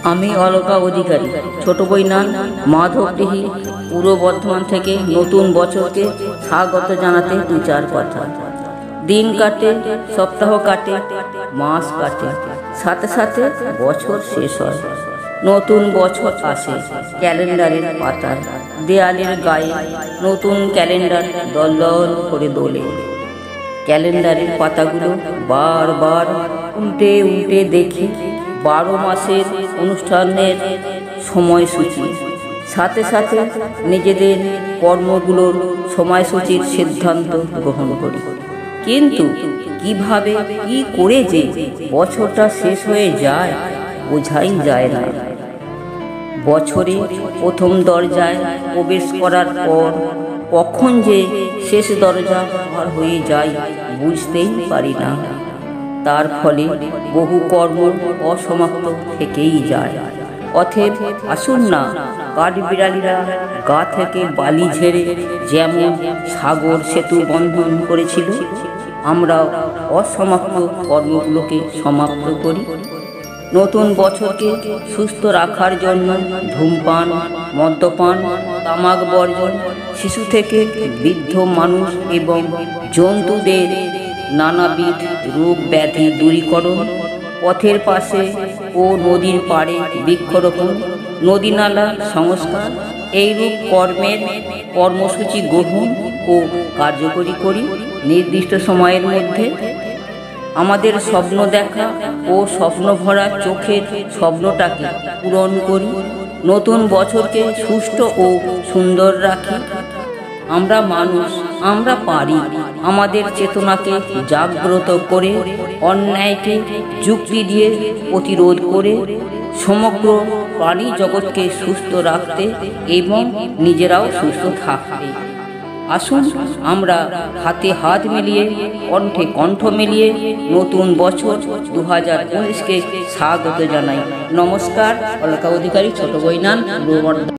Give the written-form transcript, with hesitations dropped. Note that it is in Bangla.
আমি অলকা অধিকারী, ছোট বইনান, মাধবডিহি, পূর্ব বর্ধমান থেকে নতুন বছরকে স্বাগত জানাতে দু চার কথা। দিন কাটে, সপ্তাহ কাটে, মাস কাটে, সাথে সাথে বছর শেষ হয়। নতুন বছর আসে ক্যালেন্ডারের পাতায়, দেয়ালের গায়ে নতুন ক্যালেন্ডার দলদল করে দোলে। ক্যালেন্ডারের পাতাগুলো বারবার উল্টে উল্টে দেখি 12 মাসের অনুষ্ঠানের সময়সূচি, সাথে সাথে নিজেদের কর্মগুলোর সময়সূচির সিদ্ধান্ত গ্রহণ করি। কিন্তু কিভাবে কি করে যে বছরটা শেষ হয়ে যায় বোঝাই যায় না। বছরে প্রথম দরজায় প্রবেশ করার পর কখন যে শেষ দরজা পার হয়ে যায় বুঝতেই পারি না। তার ফলে বহু কর্ম অসমাপ্ত থেকেই যায়। অতএব আসুন না, কাঠবিড়ালিরা গা থেকে বালি ঝেড়ে যেমন সাগর সেতু বন্ধন করেছিল, আমরা অসমাপ্ত কর্মগুলোকে সমাপ্ত করি। নতুন বছরকে সুস্থ রাখার জন্য ধূমপান, মদ্যপান, তামাক বর্জন, শিশু থেকে বৃদ্ধ মানুষ এবং জন্তুদের নানাবিধ রোগ ব্যাধি দূরীকরণ, পথের পাশে ও নদীর পাড়ে বৃক্ষরোপণ, নদীনালা সংস্কার, এইরূপ কর্মের কর্মসূচি গ্রহণ ও কার্যকরী করি। নির্দিষ্ট সময়ের মধ্যে আমাদের স্বপ্ন দেখা ও স্বপ্ন ভরা চোখের স্বপ্নটাকে পূরণ করি। নতুন বছরকে সুষ্ঠু ও সুন্দর রাখি। আমরা মানুষ, আমরা পারি আমাদের চেতনাকে জাগ্রত করে, অন্যায়কে যুক্তি দিয়ে প্রতিরোধ করে সমগ্র প্রাণী জগৎকে সুস্থ রাখতে এবং নিজেরাও সুস্থ থাকতে। আসুন আমরা হাতে হাত মিলিয়ে, কণ্ঠে কণ্ঠ মিলিয়ে নতুন বছর 2019কে স্বাগত জানাই। নমস্কার, অলকা অধিকারী, ছোট বইনান, পূর্ব বর্ধমান।